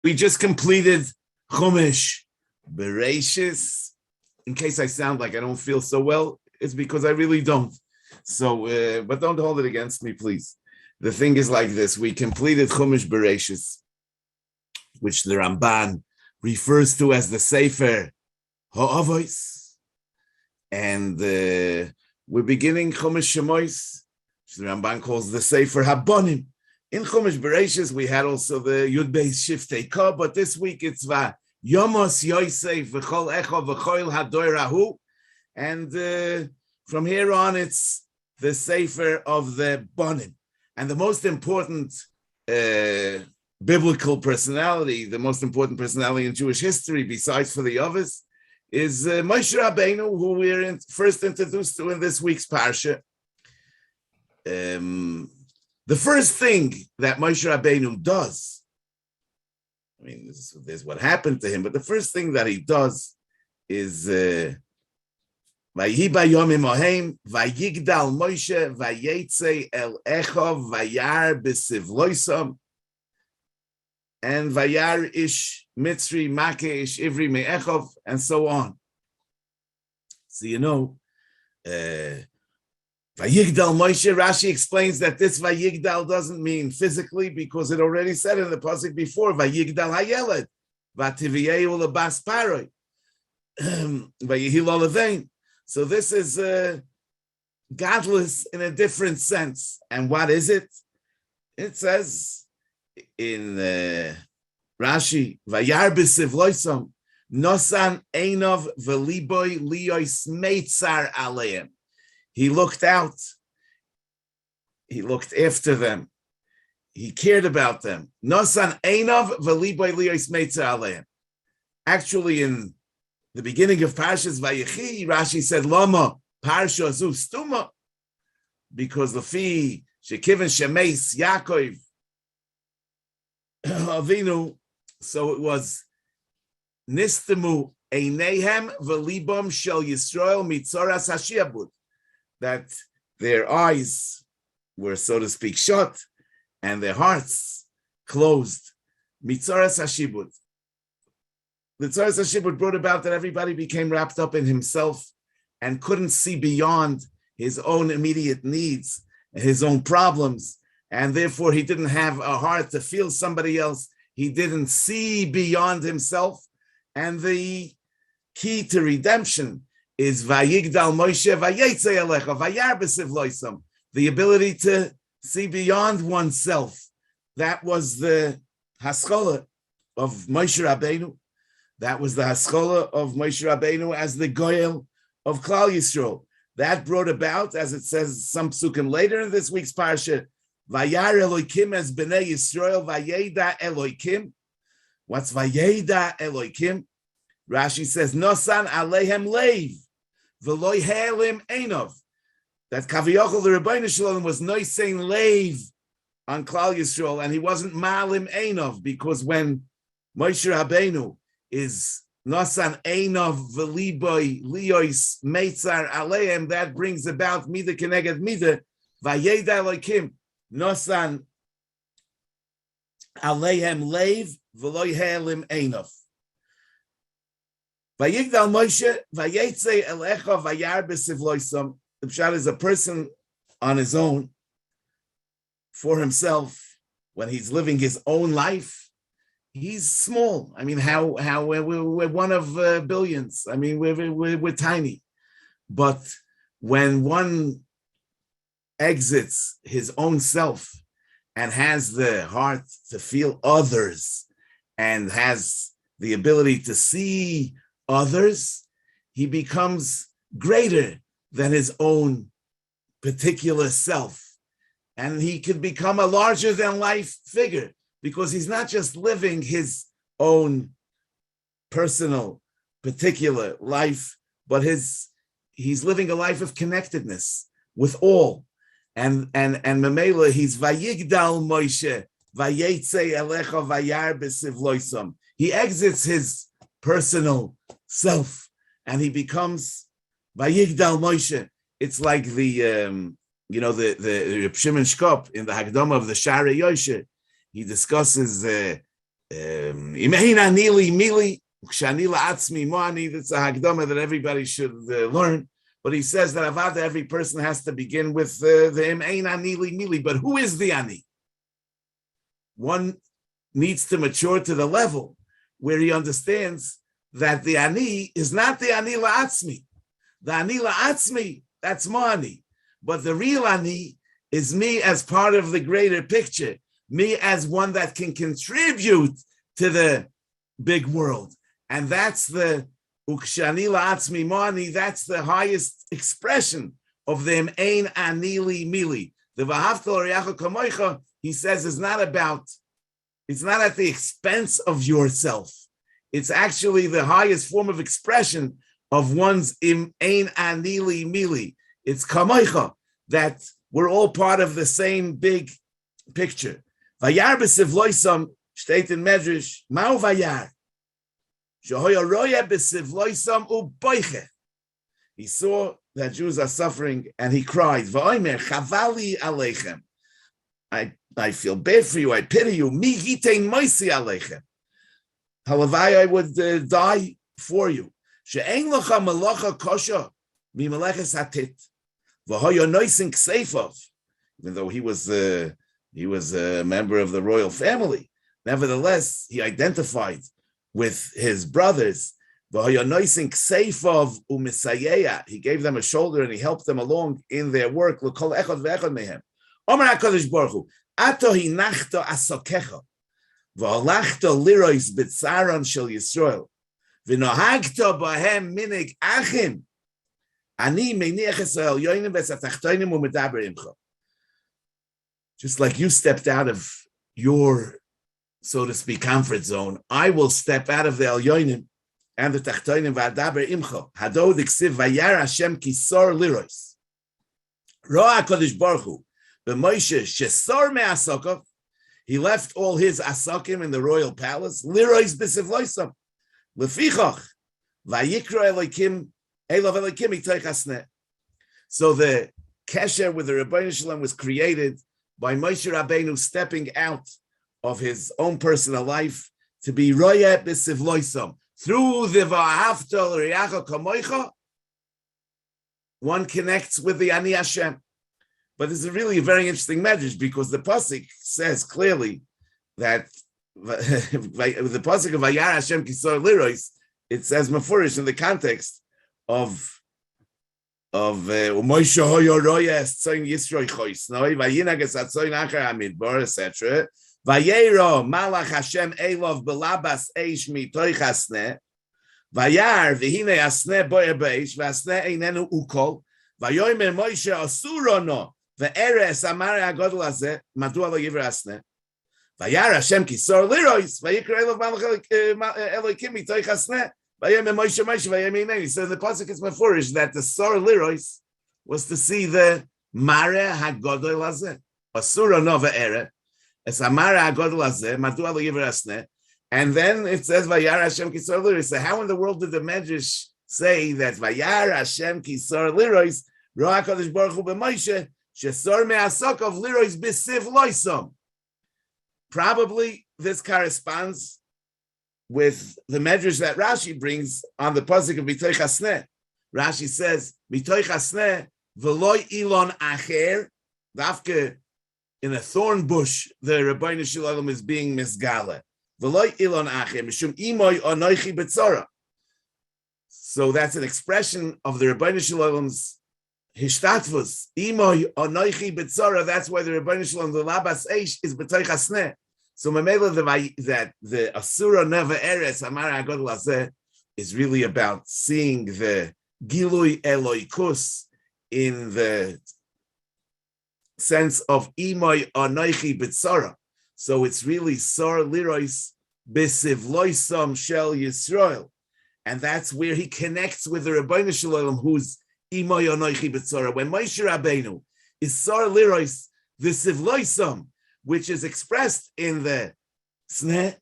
We just completed Chumash Bereshis. In case I sound like I don't feel so well, it's because I really don't. So, but don't hold it against me, please. The thing is like this. We completed Chumash Bereshis, which the Ramban refers to as the Sefer Ha'avos. And we're beginning Chumash Shemos, which the Ramban calls the Sefer Habonim. In Chumash Bereshis, we had also the Yud Beis Shiftei Ka, but this week it's Va Yomos Yosef V'chol Echo V'choil Hadoy Rahu. And from here on, it's the Sefer of the Bonim. And the most important biblical personality, the most important personality in Jewish history, besides for the others, is Moshe Rabbeinu, who we're first introduced to in this week's Parsha. The first thing that Moshe Rabbeinu does, I mean, this is what happened to him, but the first thing that he does is Vayihi bayomim oheim, vayigdal Moshe, vayetze el echov, vayar b'sivloisam, and vayar ish mitzri make ish ivri me'echov, and so on. So you know, Vayigdal Moshe, Rashi explains that this Vayigdal doesn't mean physically because it already said in the pasuk before, Vayigdal Hayeled, Vativiyeu lebas paroi, Vayihil olevein. So this is godless in a different sense. And what is it? It says in Rashi, Vayar b'sivloisam, Nosan einov v'liboy liyois meitzar aleim. He looked out. He looked after them. He cared about them. Nosan einov v'liboy liyois meitzar aleim. Actually, in the beginning of Parshas Vayechi, Rashi said, Lama Parsha zu stuma, because the fi shekiven shemeis Yaakov Avinu, so it was Nistemu einehem v'libam shel Yisrael mitzoras hashiabud, that their eyes were, so to speak, shut and their hearts closed. Mitzoras hashibud. The Tzoras Hashibud brought about that everybody became wrapped up in himself and couldn't see beyond his own immediate needs, his own problems, and therefore he didn't have a heart to feel somebody else. He didn't see beyond himself. And the key to redemption is Vayigdal Moshe Vayetze Elecha Vayar b'sivloisam, the ability to see beyond oneself. That was the haskalah of Moshe Rabbeinu. That was the haskalah of Moshe Rabbeinu as the goyel of Klal Yisrael. That brought about, as it says some psukim later in this week's parsha, Vayar Elokim as b'nei Yisrael Vayeda Elokim. What's Vayeda Elokim? Rashi says, Nosan Alehem Leiv V'loi He'elim Einov. That Kaviyachol the Rebbeinu Shalom was noising Leiv on Klal Yisrael, and he wasn't Malim Einov, because when Moshe Rabbeinu is Nosan Einov V'liboy Liyois Meitzar Aleim, that brings about Mida Keneged Mida, Vayeda Elokim, Nosan Alehem Leiv V'loi He'elim Einov. Vayigdal Moshe, Vayetze El Echa Vayar b'sivloisam. The pshat is a person on his own, for himself, when he's living his own life. He's small. I mean, how we're one of billions. I mean, we're tiny. But when one exits his own self and has the heart to feel others and has the ability to see others, he becomes greater than his own particular self. And he can become a larger than life figure, because he's not just living his own personal, particular life, but he's living a life of connectedness with all. And Memela, he's Vayigdal Moshe, Vayetze Elecha Vayar b'sivloisam. He exits his personal self and he becomes Vayigdal Moshe. It's like the Reb Shimon Shkop in the Hagdama of the Shara Yoshe. He discusses Imein anili mili, kshanila atzmi moani. That's a hagdama that everybody should learn. But he says that avada, every person has to begin with the imein anili mili. But who is the ani? One needs to mature to the level where he understands that the ani is not the ani la'atzmi. The ani la'atzmi, that's money. But the real ani is me as part of the greater picture, me as one that can contribute to the big world. And that's the ukshani la'atzmi mani, that's the highest expression of the ein anili mili. The v'ahavta l'reacha kamoicha, he says, it's not at the expense of yourself. It's actually the highest form of expression of one's ein anili mili. It's kamoicha, that we're all part of the same big picture. Vayar b'sivloisam, state in Medrash, ma'u vayar. Shehoya roya b'sivloisam u'boiche. He saw that Jews are suffering and he cried, V'oimer chavali aleichem. I feel bad for you, I pity you. Mi yitein moisi aleichem. Halavai, I would die for you. She'ein lecha melacha kosha mi meleches hatit. V'hoya noisin kseifav. Even though he was a member of the royal family, nevertheless, he identified with his brothers. He gave them a shoulder and he helped them along in their work. Just like you stepped out of your, so to speak, comfort zone, I will step out of the Elyonim and the Tachtoinim v'adaber imcha. Hado diksiv vayar Hashem kisor lirois. Ro'a HaKadosh Baruch Hu b'Moshe shesor me'asokov. He left all his asokim in the royal palace. Lirois b'sivloisam. Lefichach vayikro Elokim Elov Elokim itoich hasneh. So the kesher with the Rebbeinu Shalom was created by Moshe Rabbeinu stepping out of his own personal life to be roya b'sivloisam. Through the va'ahavta l'reacha kamoicha, one connects with the Ani Hashem. But this is really a very interesting message because the pasuk says clearly that the pasuk of Vayar Hashem kisor lirois, it says mafurish in the context of Moshe hoyo roya tzoyin yisroi choisnoi vayinag es atzoyin achar hamidbar, etc. Vayero malach Hashem elov belabas eish mitoich hasneh vayar v'hine hasneh boyer beish v'hasneh einenu ukol vayomer Moshe asurono ve'eres amare hagodol hazeh madua lo yiver hasneh vayar Hashem kisor lirois vayikra elov malach Elokim mitoich hasneh vayomer Moshe vayomer einenu. So the pasuk is mefurish that the sor lirois was to see the mare hagodol hazeh asurono ve'eres. And then it says Vayar Hashem Kisor Lirois. So how in the world did the Medrash say that Vayar Hashem Kisor Lirois Ro'a HaKadosh Baruch Hu b'Moshe Shesor me'asokov Lirois b'siv loisam? Probably this corresponds with the Medrash that Rashi brings on the pasuk of Mitoich Hasneh. Rashi says Mitoich Hasneh v'loi ilon acher dafke. In a thorn bush, the Rebbeinu Shalom is being misgale. So that's an expression of the Rebbeinu Shalom's hishtatvus. Imoy onoichi betzora. That's why the Rebbeinu Shalom, the labas eish, is b'toich hasneh. So memela that the asura neva eretz amar hagodol hazeh is really about seeing the gilui eloikus in the sense of imoy anoichi b'tzara. So it's really sor lirois b'sivloisam shel Yisrael. And that's where he connects with the Rebbeinu Shalom, who's imoy anoichi b'tzara. When Moshe Rabbeinu is sor lirois b'sivloisam, which is expressed in the sneh,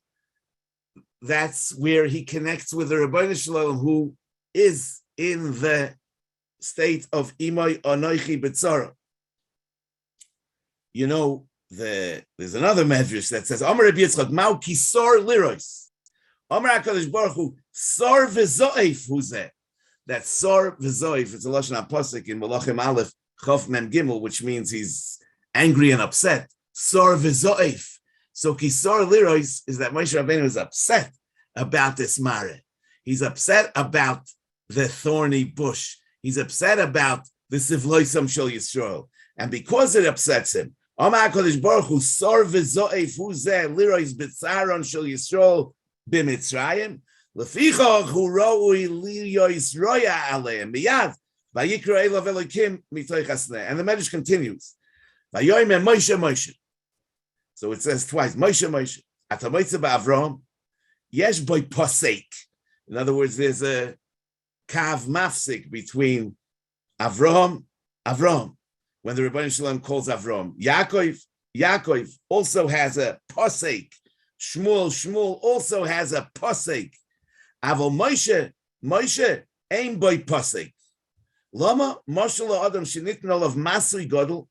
that's where he connects with the Rebbeinu Shalom, who is in the state of imoy anoichi b'tzara. You know, there's another medrash that says, Amar Rabbi Yitzchak, Mau Kisor Lirois. Amar HaKadosh Baruch Hu, Sor V'zoif Huzeh. That Sor V'zoif, it's a Lashon HaPosek in Malachim Aleph, Chof Mem Gimel, which means he's angry and upset. Sor V'zoif. So Kisor Lirois is that Moshe Rabbeinu is upset about this Mare. He's upset about the thorny bush. He's upset about the Sivloisam Shel Yisrael. And because it upsets him, Amar HaKadosh Baruch Hu, Sor V'zoif Huzeh Lirois B'tzaron Shel Yisrael B'Mitzrayim, Lefichach Hu Ro'ui Liyois Roya Aleim Miyad Vayikra Elav Elokim Mitoich Hasneh. And the Medrash continues. Vayoyim Moshe Moshe. So it says twice, Moshe Moshe. Atamoitze ba'Avraham, Yesh Boi Posek. In other words, there's a kav mafsik between Avraham, when the Rebbeinu Shalom calls Avraham. Yaakov also has a posek. Shmuel also has a posek. Avol Moshe ain Boi Posek. Lama Moshe Adam shenitnol of Masui Godel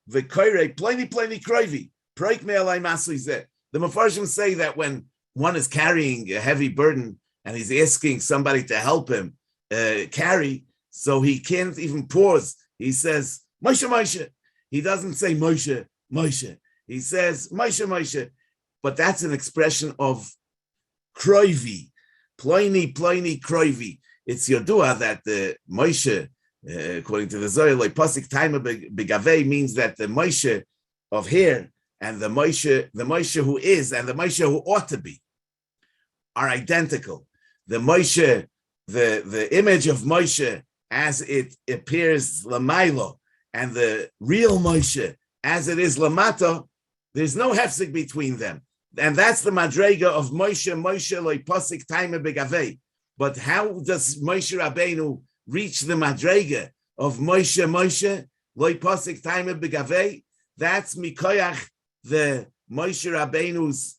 v'koirei pleni kroivi. The Mefarshim say that when one is carrying a heavy burden and he's asking somebody to help him carry, so he can't even pause. He says, Moshe. He doesn't say Moshe. He says, Moshe. But that's an expression of kroivi, pliny kroivi. It's Yodua that the Moshe, according to the Zohar, like Pasik Taima Begavei, means that the Moshe of here and the Moshe who is and the Moshe who ought to be are identical. The Moshe, the image of Moshe as it appears Lamailo, and the real Moshe as it is Lamato, there's no hefsek between them. And that's the madrega of Moshe loy posik taima begavei. But how does Moshe Rabbeinu reach the madrega of Moshe loy posik taima begavei? That's mikoyach the Moshe Rabbeinu's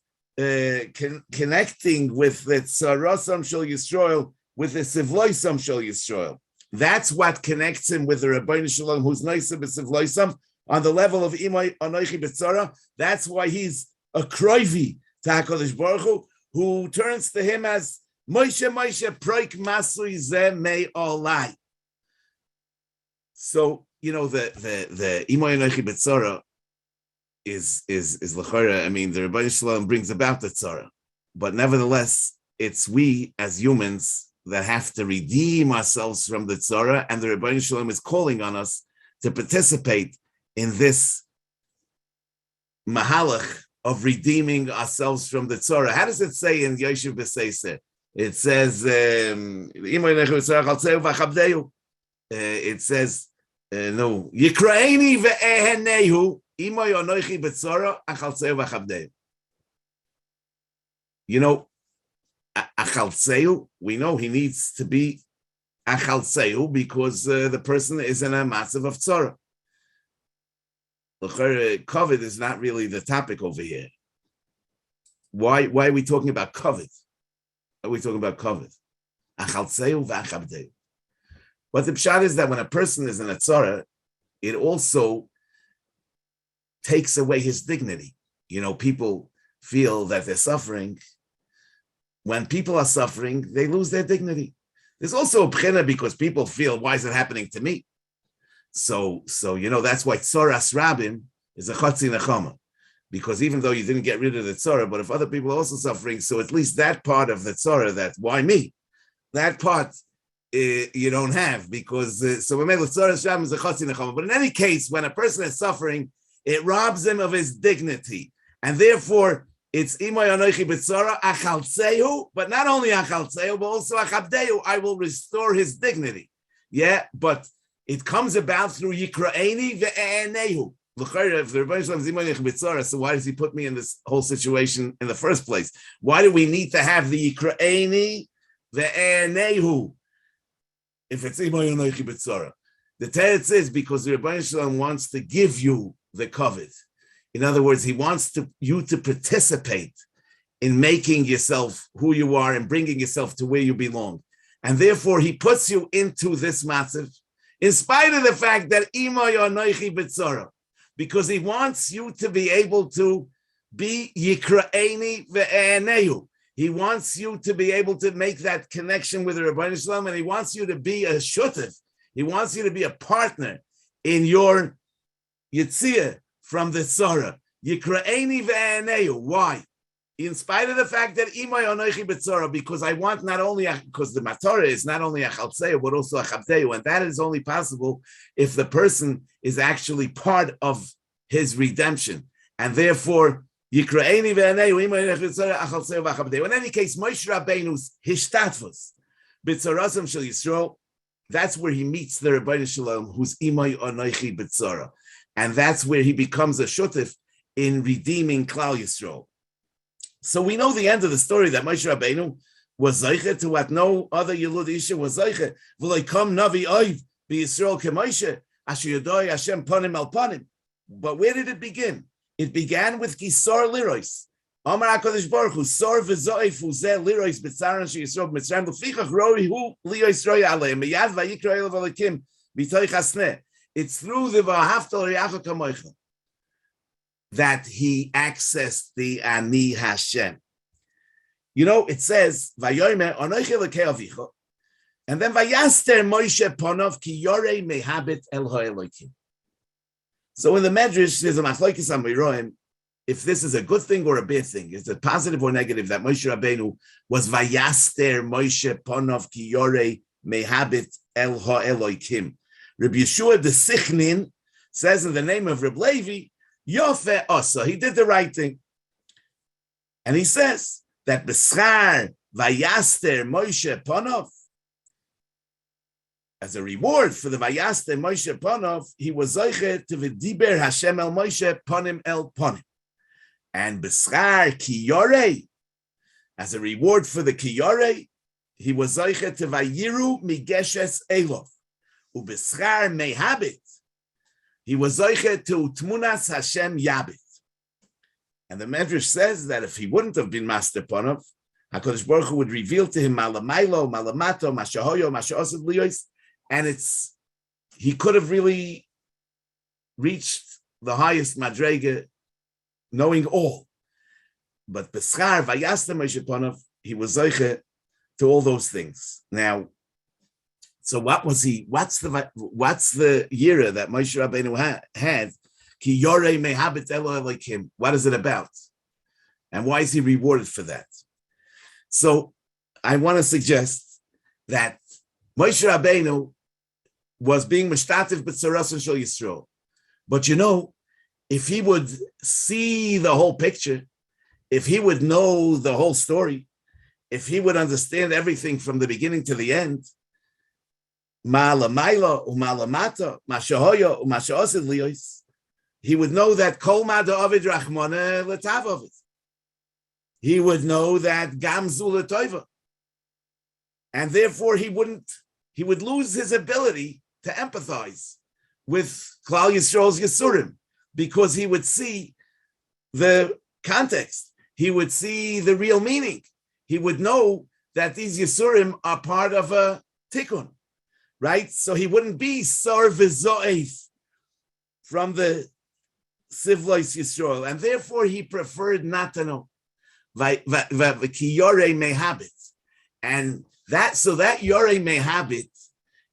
connecting with the Tzarosam Shel Yisrael, with the Sivloisam Shel Yisrael. That's what connects him with the Rebbeinu Shalom, who's Noiseh B'Sivloisam, on the level of Imay Anoichi B'Tzara. That's why he's a kroivi to HaKadosh Baruch Hu, who turns to him as Moshe Proik Masui Zeh Mei Olai. So, the Imay Anoichi B'Tzara is l'chora. I mean, the Rebbeinu Shalom brings about the tzara, but nevertheless, it's we as humans that have to redeem ourselves from the tzara, and the Rebbeinu Shalom is calling on us to participate in this mahalach of redeeming ourselves from the tzara. How does it say in Yoshev B'Seiseh? It says, it says, no, Yikraeni ve'ehenehu imoy onoichi b'tzara achaltzeu v'chabdeu. Achaltzeu, we know he needs to be achaltzeu because the person is in a massive of tzara. COVID is not really the topic over here. Why are we talking about COVID? Why are we talking about COVID? Achaltzeu v'chabdeu. But the pshat is that when a person is in a tzara, it also takes away his dignity. People feel that they're suffering. When people are suffering, they lose their dignity. There's also a pchina because people feel, why is it happening to me? So that's why tzoras rabim is a chotzi nechama. Because even though you didn't get rid of the tzara, but if other people are also suffering, so at least that part of the tzara, that why me? That part you don't have, because so we made tzoras rabim is a chotzi nechama. But in any case, when a person is suffering, it robs him of his dignity. And therefore, it's imay anoichi b'tzara achaltzeu, but not only achaltzeu, but also achabdeu, I will restore his dignity. Yeah, but it comes about through yikraeni ve'enehu. If the Rebbeinu Shalom is imay anoichi b'tzara, so why does he put me in this whole situation in the first place? Why do we need to have the yikraeni ve'enehu if it's imay anoichi b'tzara? The teretz is because the Rebbeinu Shalom wants to give you the covet. In other words, he wants you to participate in making yourself who you are and bringing yourself to where you belong. And therefore, he puts you into this matzav, in spite of the fact that imay anoichi b'tzara. because he wants you to be able to be Yikra'eni ve'enehu. He wants you to be able to make that connection with the Rebbeinu Shalom, and he wants you to be a shutef. He wants you to be a partner in your Yitzia from the Tzara. Yikra'eni ve'enehu. Why? In spite of the fact that Imay Anochi B'Tzara, because I want not only, because the Matorah is not only a Chalseyu, but also a Chabteyu, and that is only possible if the person is actually part of his redemption. And therefore, Yikra'eni ve'enehu, Imay Anochi B'Tzara, a Chalseyu v'Chabteyu. In any case, Moshe Rabbeinu's Hishtatfus, B'Tzarasam Shel Yisrael, that's where he meets the Rebbeinu Shalom, who's Imay Anochi B'Tzara. And that's where he becomes a Shutef in redeeming Klal Yisrael. So we know the end of the story, that Moshe Rabbeinu was Zeiche to what no other Yelud Isha was Zeiche. V'loi kom Navi Oiv b'Yisrael keMoshe, asher yodoi Hashem panim el panim. But where did it begin? It began with Gisor Lirois. Amar HaKadosh Baruch Hu, Sor v'zoif uzeh Lirois b'tzaran sheYisrael b'Mitzrayim, l'fichach roi hu liyois roi aleim, miyad v'yikra elav alekim, b'toich hasneh. It's through the V'ahavta l'reacha kamoicha that he accessed the Ani Hashem. You know, it says, Vayomer Anochi Lekei Avicha, and then Vayaster Moshe Ponov Ki Yorei Mehabit El Ha'elokim. So in the Medrash, there's a Machlokes Amoraim, if this is a good thing or a bad thing, is it positive or negative that Moshe Rabbeinu was Vayaster Moshe Ponov Ki Yorei Mehabit El Ha'elokim. Rabbi Yeshua the Sichnin says in the name of Reb Levi, Yofe Osa, he did the right thing. And he says that B'schar Vayaster Moshe Ponov, as a reward for the Vayaster Moshe Ponov, he was Zoiche to V'diber Hashem el Moshe Ponim el Ponim. And B'schar Kiyorei, as a reward for the Kiyorei, he was Zoiche to Vayiru Migeshes Elov. U'B'schar Mehabit, he was Zoiche to Tmunas Hashem Yabit. And the Medrash says that if he wouldn't have been Master Ponov, HaKadosh Baruch Hu would reveal to him Malamailo, Malamato, Mashahoyo, Masha'osad Liyos, and he could have really reached the highest Madrega, knowing all. But B'schar Vayasta Moshe Ponov, he was Zoiche to all those things. Now, so what was he? What's the yira that Moshe Rabbeinu had? Ki yorei mehabit elo elokim. What is it about? And why is he rewarded for that? So I want to suggest that Moshe Rabbeinu was being mishtatif b'tzarasan shel Yisrael. But you know, if he would see the whole picture, if he would know the whole story, if he would understand everything from the beginning to the end, Ma'alamayla u'ma'alamata, ma'shahoya u'ma'sha'osid liyos, he would know that kol ma'da ovid rachmana l'tav ovid. He would know that gamzu l'toiva. And therefore he would lose his ability to empathize with Klal Yisrael's Yisurim, because he would see the context. He would see the real meaning. He would know that these Yisurim are part of a tikkun. Right? So he wouldn't be sar v'zo'ef from the Sivlois Yisrael, and therefore he preferred not to know. Ki yorei mehabit. And that yorei mehabit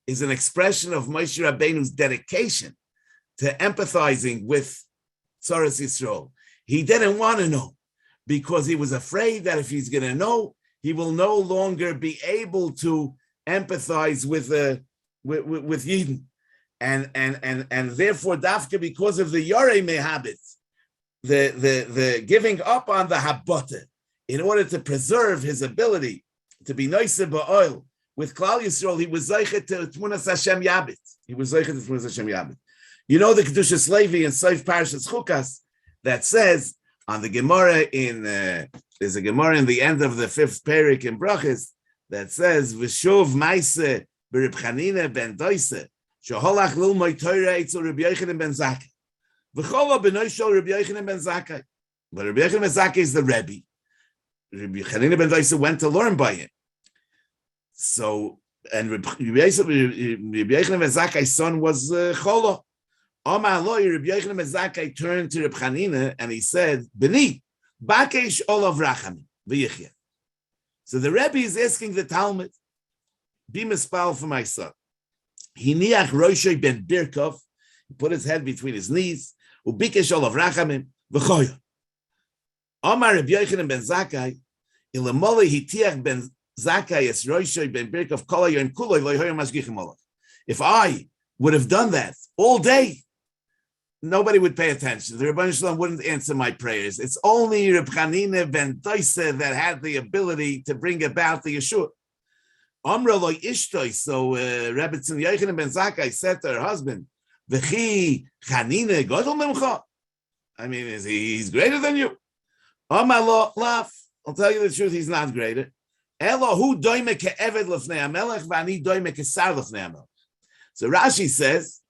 is an expression of Moshe Rabbeinu's dedication to empathizing with Tzaras Yisrael. He didn't want to know, because he was afraid that if he's going to know, he will no longer be able to empathize with Yidden, and therefore Dafka, because of the Yorei Mehabit, the giving up on the Habata, in order to preserve his ability to be Noiseh Ba'oil with Klal Yisrael, he was Zeiche to Tmunas Hashem Yabit. You know the Kedushas Levi in Seif Parshas Chukas that says on the Gemara there's a Gemara in the end of the 5th Perik in Brachas that says V'shuv Maiseh B'Reb Chanina ben Doise sheholach lilmod Torah etzel Rabbi Yochanan ben Zakkai v'chola b'noi shel Rabbi Yochanan ben Zakkai. But Rabbi Yochanan ben Zakkai is the Rebbe. Rabbi Chanina ben Doise went to learn by him. So, and Rabbi Yochanan ben Zakkai's son was Chola. Amar lo, Rabbi Yochanan ben Zakkai turned to Reb Chanina and he said, Beni, bakesh olav rachamim v'yichya. So the Rebbe is asking the Talmud, be mispal for my son. Hiniach roshoi ben birkov, he put his head between his knees, ubikesh olav rachamim v'choya. Amar Rabbi Yochanan ben Zakkai, ilamoli hitiach ben Zakkai es roshoi ben birkov kol hayoyim kuloi lo yoyim mashgichim olav. If I would have done that all day, nobody would pay attention. The Rebbeinu Shalom wouldn't answer my prayers. It's only Reb Chanina ben Doisa that had the ability to bring about the Yeshua. Amra lo ishtoi. So Rebbe Yochanan ben Zakkai said to her husband, "V'chi Chanina gadol memcha." I mean, he's greater than you? Amar lo laf. I'll tell you the truth. He's not greater. Elo hu doime ke'eved lefnei hamelech v'ani doime ke'sar lefnei hamelech. So Rashi says,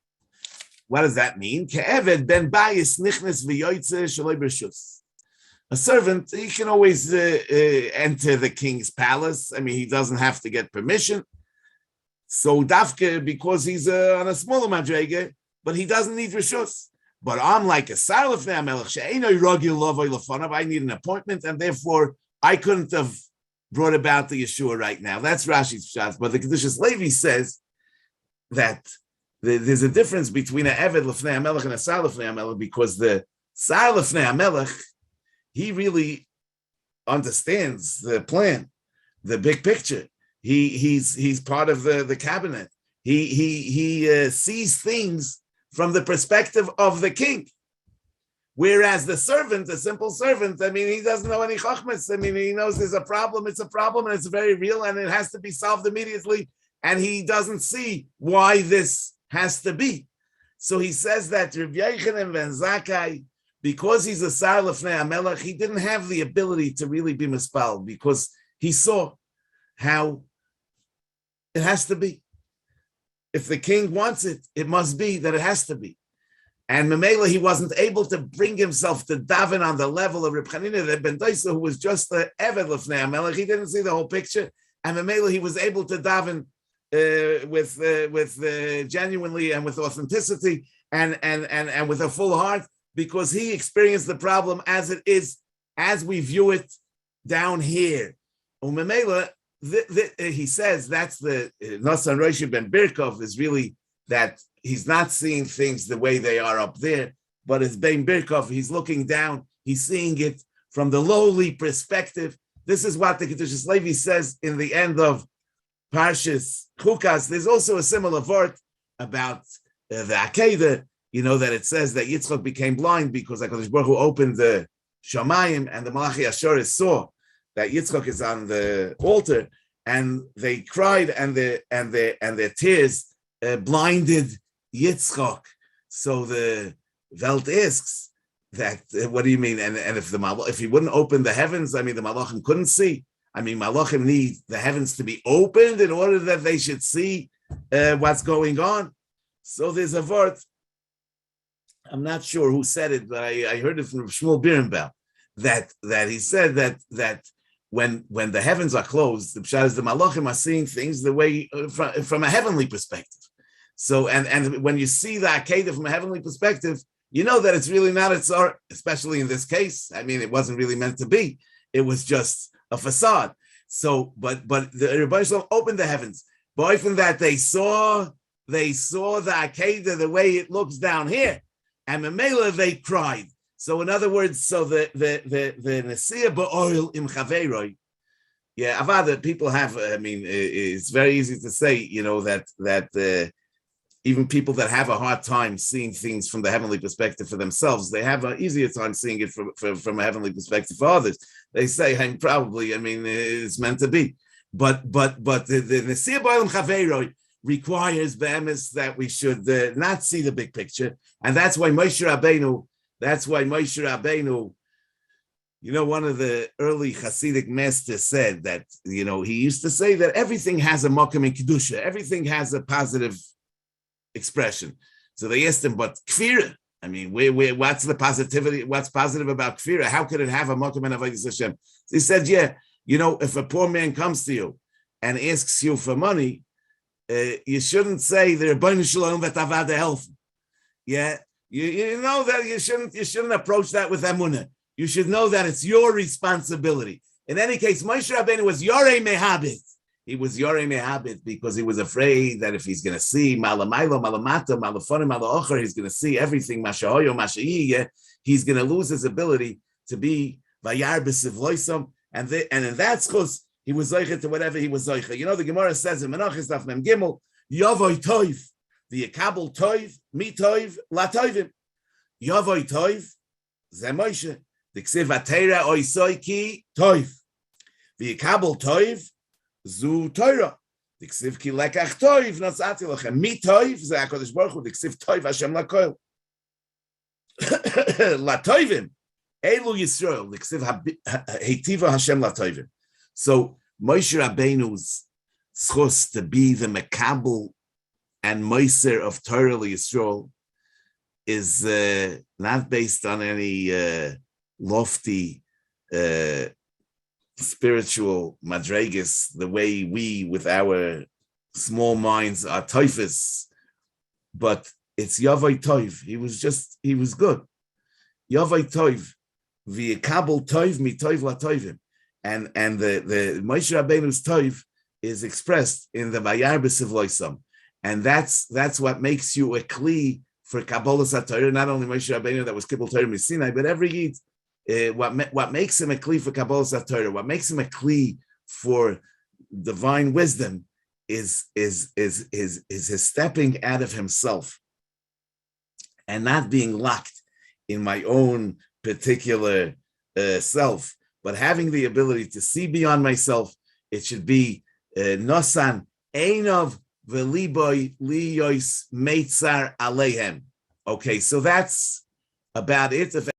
what does that mean? Ke'eved ben bayis nichnes v'yoytze shaloi b'rshus. A servant, he can always enter the king's palace. I mean, he doesn't have to get permission. So dafke, because he's on a smaller madrege, but he doesn't need rishus. But I'm like a sar lefnei hamelech she'eino ragil lovoi lefanav. I need an appointment, and therefore I couldn't have brought about the Yeshua right now. That's Rashi's pshat. But the Kedushas Levi says that there's a difference between an Eved Lefnei HaMelech and a Sar Lefnei HaMelech, because the Sar Lefnei HaMelech, he really understands the plan, the big picture. He's part of the cabinet. He sees things from the perspective of the king. Whereas the servant, the simple servant, I mean, he doesn't know any chachmas. I mean, he knows there's a problem, it's a problem, and it's very real, and it has to be solved immediately. And he doesn't see why this has to be. So he says that Rabbi Yochanan ben Zakkai, because he's a Sar Lefnei HaMelech, he didn't have the ability to really be mispal, because he saw how it has to be. If the king wants it, it must be that it has to be. And Memela, he wasn't able to bring himself to daven on the level of Reb Chanina ben Doisa, who was just the Eved Lefnei HaMelech. He didn't see the whole picture. And Memela, he was able to daven with genuinely and with authenticity and with a full heart, because he experienced the problem as it is, as we view it down here. Umemela, he says that's the Nasan Roshi ben Birkov is really that he's not seeing things the way they are up there, but it's Ben Birkov, he's looking down, he's seeing it from the lowly perspective. This is what the Kedushas Levi says in the end of Parshas Chukas. There's also a similar word about the Akedah, that it says that Yitzchak became blind because HaKadosh Baruch Hu opened the Shamayim, and the Malachi Asher saw that Yitzchak is on the altar, and they cried, and their tears blinded Yitzchak. So the Welt asks that, what do you mean? And if he wouldn't open the heavens, I mean, the Malachim couldn't see. I mean, Malachim need the heavens to be opened in order that they should see what's going on. So there's a word, I'm not sure who said it, but I heard it from Shmuel Birnbaum, that he said that when the heavens are closed, the pshat is the Malachim are seeing things the way from a heavenly perspective. So and when you see the Akedah from a heavenly perspective, you know that it's really not a tzar, especially in this case. I mean, it wasn't really meant to be. It was just a facade. So, but the Rebbeinu Shalom opened the heavens. But from that they saw the Akedah the way it looks down here, and Memela they cried. So in other words, so the Nesiya Ba'oil im Chaveiroi. Yeah, Avada, people have. I mean, it's very easy to say, that even people that have a hard time seeing things from the heavenly perspective for themselves, they have an easier time seeing it from a heavenly perspective for others. They say, it's meant to be. But the Nesiya Ba'olim Chaveiroi requires be'emes that we should not see the big picture. And that's why Moshe Rabbeinu, one of the early Hasidic masters said that, he used to say that everything has a makom in Kedusha, everything has a positive expression. So they asked him, but kfira, I mean, what's the positivity? What's positive about kfira? How could it have a makom in Avodas Hashem? He said, if a poor man comes to you and asks you for money, you shouldn't say the Rebbeinu Shalom v'tavada help. Yeah, you know that you shouldn't approach that with emunah. You should know that it's your responsibility. In any case, Moshe Rabbeinu was Yoreh Mehabit. He was Yoreh Mehabit because he was afraid that if he's going to see Malamaylo, Malamato, Malafonim, Malaocher, he's going to see everything, Mashahoyo, Mashaiye, he's going to lose his ability to be Vayar B'Sivloisam, and in that schus, he was Zoicha to whatever he was Zoicha. You know, the Gemara says in Menachos Daf Mem Gimel, Yavoy Toiv, the Yekabel Toiv, Mi Toiv, La Toivim. Yavoy Toiv, Ze Moshe, the Ksiv Atera Oisoi Ki Toiv, the Yekabel Toiv, Zu Torah. The Ksiv Ki Lekach Toiv, Nasati Lochem. Mi Toiv, Ze HaKadosh Baruch Hu, the Ksiv Toiv Hashem Lakoil. La Toivim, Elu Yisrael, the Ksiv Heitiva Hashem La Toivim. So Moshe Rabbeinu's schus to be the Mekabel and Moiser of Torah Yisrael is not based on any lofty spiritual madregas, the way we, with our small minds, are toifus, but it's Yavai Toiv. He was good. Yavai Toiv, v'yekabel Toiv mi Toiv la Toivim. And the Moshe Rabbeinu's Toiv is expressed in the Vayar B'Sivloisam. And that's what makes you a kli for Kabbalah Torah. Not only Moshe Rabbeinu that was Kibbul Torah Misinai, but every Yid. What makes him a kli for Kabbalah Torah, what makes him a kli for divine wisdom is his stepping out of himself and not being locked in my own particular self, but having the ability to see beyond myself. It should be Nosan Einov Veliboy Liyos Meitzar Aleihem. Okay, so that's about it. If